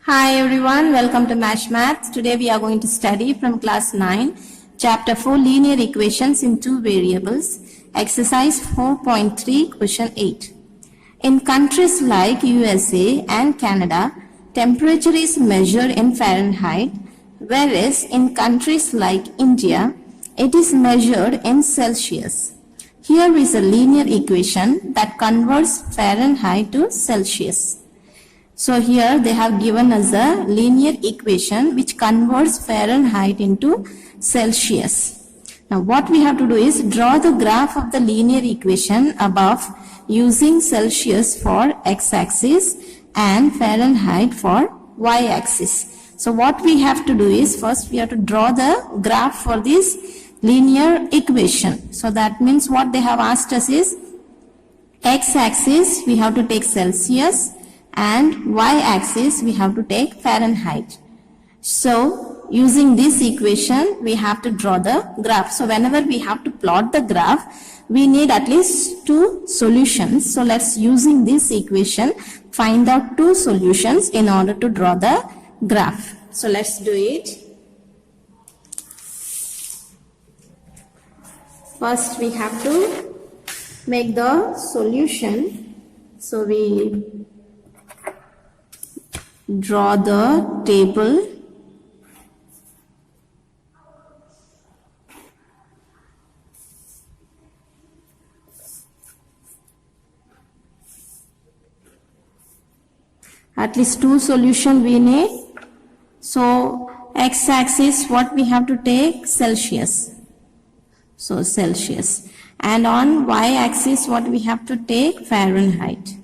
Hi everyone, welcome to Mash Maths. Today we are going to study from class 9, chapter 4 linear equations in two variables, exercise 4.3, question 8. In countries like USA and Canada, temperature is measured in Fahrenheit, whereas in countries like India, it is measured in Celsius. Here is a linear equation that converts Fahrenheit to Celsius. So here they have given us a linear equation which converts Fahrenheit into Celsius. Now what we have to do is draw the graph of the linear equation above using Celsius for x-axis and Fahrenheit for y-axis. So what we have to do is first we have to draw the graph for this linear equation. So that means what they have asked us is x-axis we have to take Celsius and y-axis we have to take Fahrenheit. So using this equation we have to draw the graph. So whenever we have to plot the graph we need at least two solutions. So let's using this equation find out two solutions in order to draw the graph. So let's do it. First we have to make the solution. So we draw the table. At least two solutions we need. So x-axis what we have to take? Celsius. So Celsius. And on y-axis what we have to take? Fahrenheit.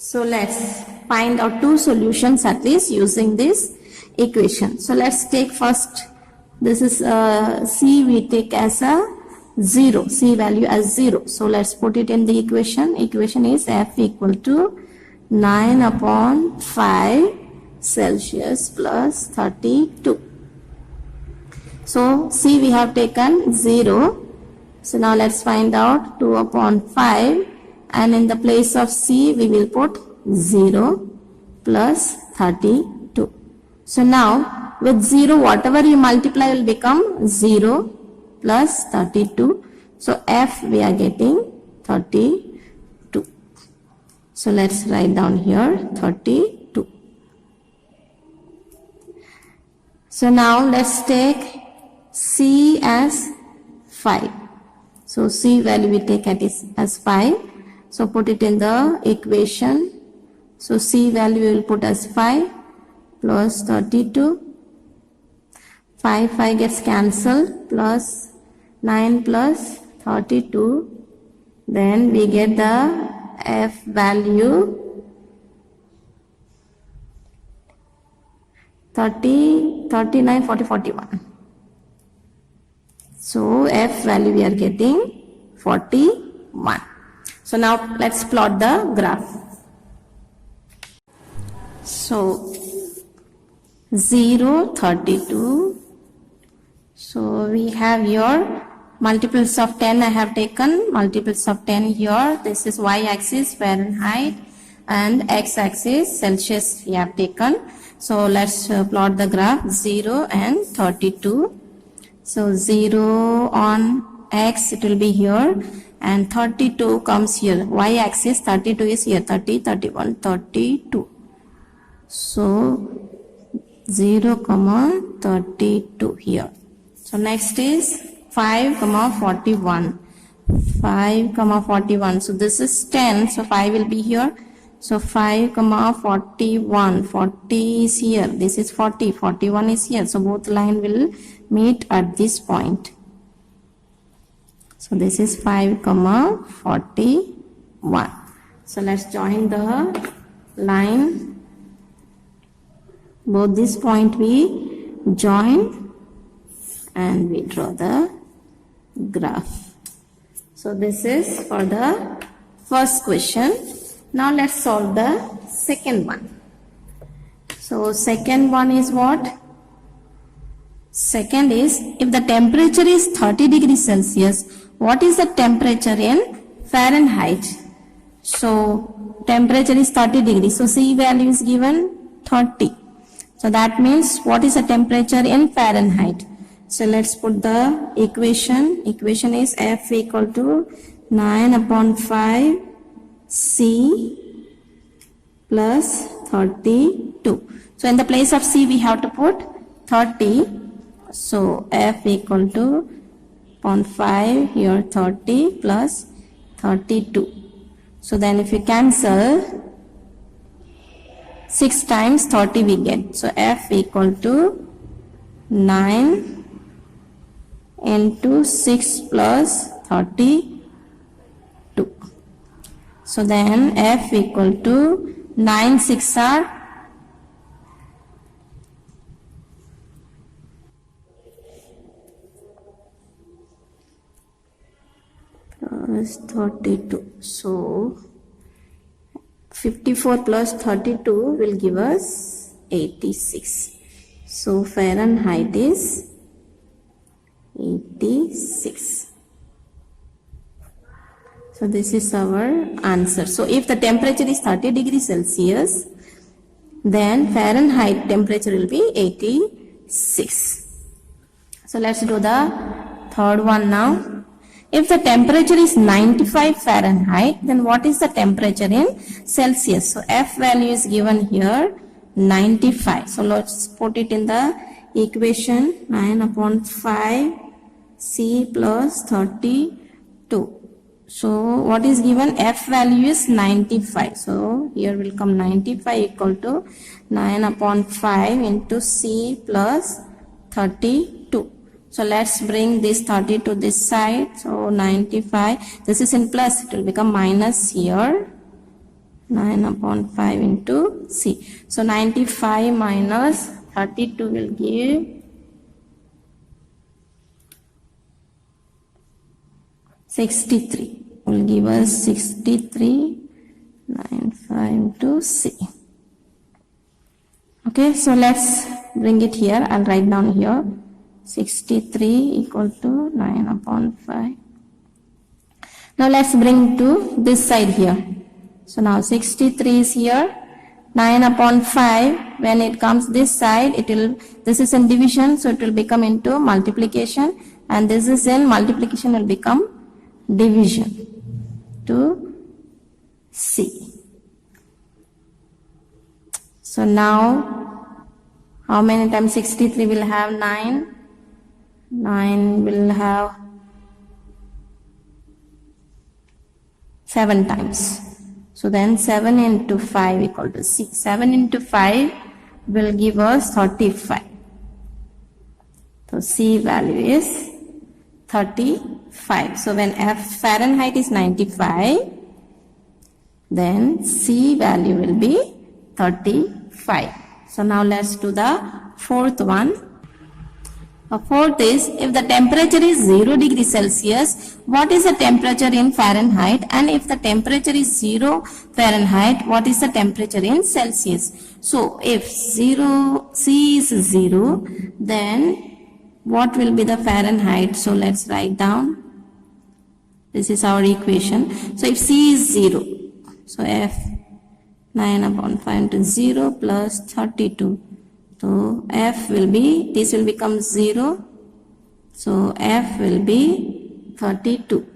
So let's find out two solutions at least using this equation. So let's take first, this is C we take as a 0, C value as 0. So let's put it in the equation. Equation is F equal to 9 upon 5 Celsius plus 32. So C we have taken 0. So now let's find out 2 upon 5. And in the place of C we will put 0 plus 32. So now with 0 whatever you multiply will become 0 plus 32. So F we are getting 32. So let's write down here 32. So now let's take C as 5. So C value we take as 5. So put it in the equation. So C value we will put as 5 plus 32. 5 gets cancelled plus 9 plus 32. Then we get the F value 30, 39, 40, 41. So F value we are getting 41. So now let's plot the graph. So 0, 32. So we have your multiples of 10 I have taken, multiples of 10 here. This is y-axis Fahrenheit and x-axis Celsius we have taken. So let's plot the graph 0 and 32. So 0 on x it will be here. And 32 comes here, y-axis 32 is here, 30, 31, 32. So 0, 32 here. So next is 5, 41. 5, 41. So this is 10, so 5 will be here. So 5, 41. 40 is here, this is 40, 41 is here. So both line will meet at this point. So this is 5, 41. So let's join the line. Both this point we join and we draw the graph. So this is for the first question. Now let's solve the second one. So second one is what? Second is if the temperature is 30 degrees Celsius, what is the temperature in Fahrenheit? So temperature is 30 degrees. So C value is given 30. So that means what is the temperature in Fahrenheit? So let's put the equation. Equation is F equal to 9 upon 5 C plus 32. So in the place of C we have to put 30. So F equal to upon 5 here 30 plus 32. So then if you cancel 6 times 30 we get. So F equal to 9 into 6 plus 32. So then F equal to 9 6 are 32. So 54 plus 32 will give us 86. So Fahrenheit is 86. So this is our answer. So if the temperature is 30 degrees Celsius, then Fahrenheit temperature will be 86. So let's do the third one now. If the temperature is 95 Fahrenheit, then what is the temperature in Celsius? So F value is given here 95. So let's put it in the equation. 9 upon 5 C plus 32. So what is given? F value is 95. So here will come 95 equal to 9 upon 5 into C plus 32. So let's bring this 30 to this side. So 95, this is in plus, it will become minus here. 9 upon 5 into C. So 95 minus 32 will give 63. Will give us 63, 95 into C. Okay, so let's bring it here. I'll write down here. 63 equal to 9 upon 5. Now let's bring to this side here. So now 63 is here. 9 upon 5, when it comes this side, this is in division, so it will become into multiplication, and this is in multiplication will become division to C. So now how many times 63 will have? 9. 9 will have 7 times. So then 7 into 5 equal to C. 7 into 5 will give us 35. So C value is 35. So when F Fahrenheit is 95, then C value will be 35. So now let's do the fourth one. The fourth is, if the temperature is 0 degrees Celsius, what is the temperature in Fahrenheit? And if the temperature is 0 Fahrenheit, what is the temperature in Celsius? So if C is 0, then what will be the Fahrenheit? So let's write down. This is our equation. So if C is 0, so F 9 upon 5 into 0 plus 32. So F will be, this will become 0. So F will be 32.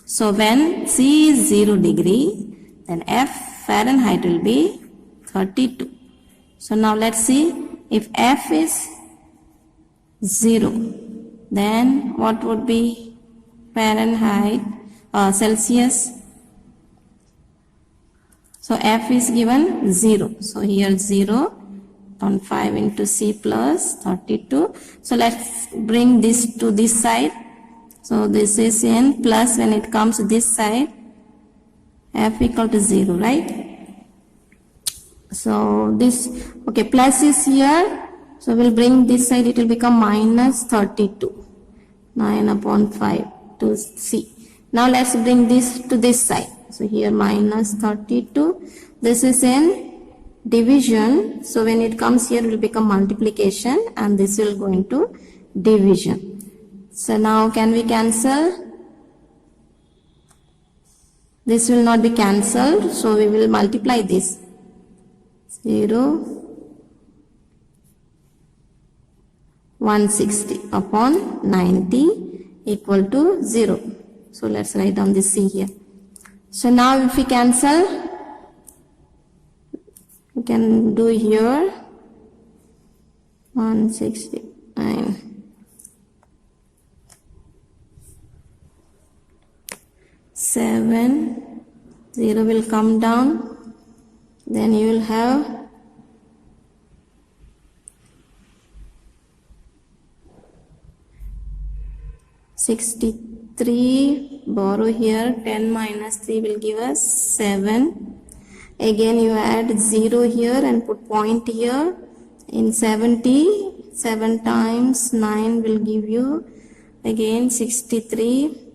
So when C is 0 degree, then F Fahrenheit will be 32. So now let's see, if F is 0, then what would be Fahrenheit, Celsius? So F is given 0. So here 0 on 5 into C plus 32. So let's bring this to this side. So this is in plus, when it comes to this side, F equal to 0, right? So this, okay, plus is here. So we'll bring this side, it will become minus 32. 9 upon 5 to C. Now let's bring this to this side. So here minus 32. This is in division. So when it comes here, it will become multiplication, and this will go into division. So now can we cancel? This will not be cancelled, so we will multiply this. 0, 160 upon 90 equal to 0. So let's write down this C here. So now if we cancel, we can do here 169. 7, 0 will come down, then you will have 63, borrow here, 10 minus 3 will give us 7. Again you add 0 here and put point here. In 70, 7 times 9 will give you again 63.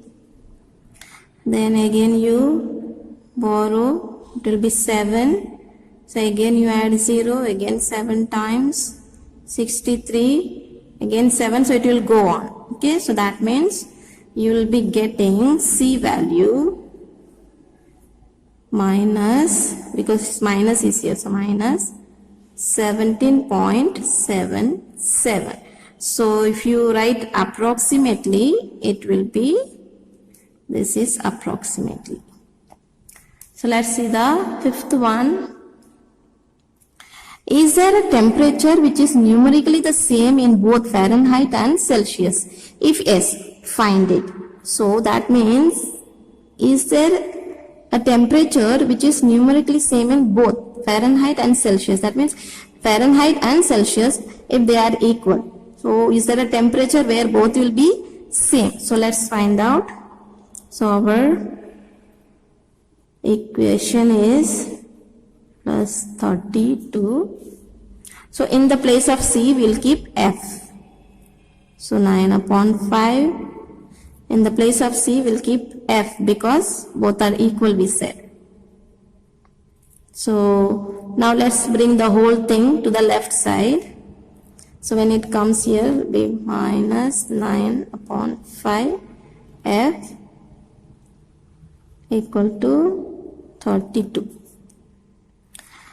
Then again you borrow, it will be 7. So again you add 0, again 7 times 63, again 7, so it will go on. Okay, so that means you will be getting C value minus, because minus is here, so minus 17.77. So if you write approximately, it will be, this is approximately. So let's see the fifth one. Is there a temperature which is numerically the same in both Fahrenheit and Celsius? If yes, find it. So that means, is there a temperature which is numerically same in both Fahrenheit and Celsius? That means Fahrenheit and Celsius, if they are equal. So is there a temperature where both will be same? So let's find out. So our equation is plus 32. So in the place of C, we will keep F. So 9 upon 5. In the place of C, we will keep F because both are equal, we said. So now let's bring the whole thing to the left side. So when it comes here, it will be minus 9 upon 5 F equal to 32.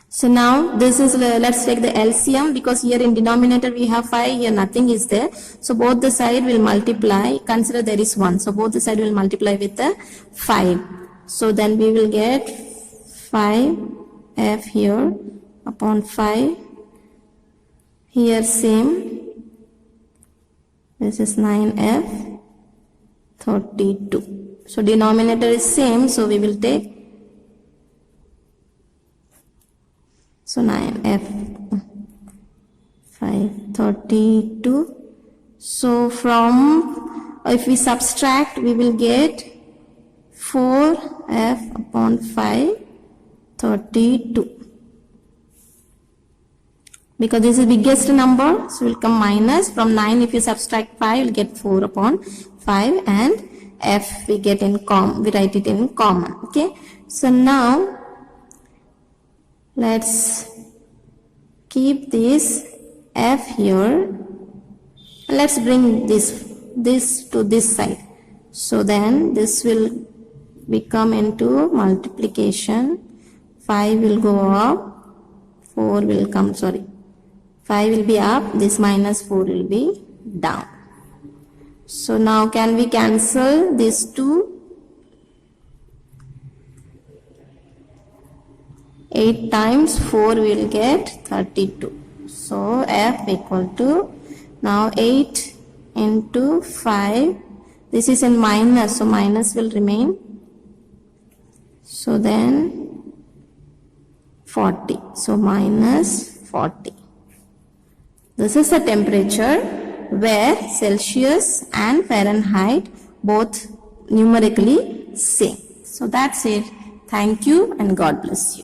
So now this is, let's take the LCM, because here in denominator we have 5, here nothing is there. So both the side will multiply, consider there is 1. So both the side will multiply with the 5. So then we will get 5F here upon 5. Here same. This is 9F 32. So denominator is same, so we will take, so 9F 532. So from, if we subtract, we will get 4F upon 532. Because this is the biggest number, so will come minus. From 9, if you subtract 5, you will get 4 upon 5, and F we get in we write it in common. Okay. So now let's keep this F here. Let's bring this to this side. So then this will become into multiplication. 5 will go up, 4 will come, 5 will be up, this minus 4 will be down. So now can we cancel these two? 8 times 4 will get 32. So F equal to, now 8 into 5. This is in minus, so minus will remain. So then 40. So minus 40. This is the temperature where Celsius and Fahrenheit both numerically same. So that's it. Thank you and God bless you.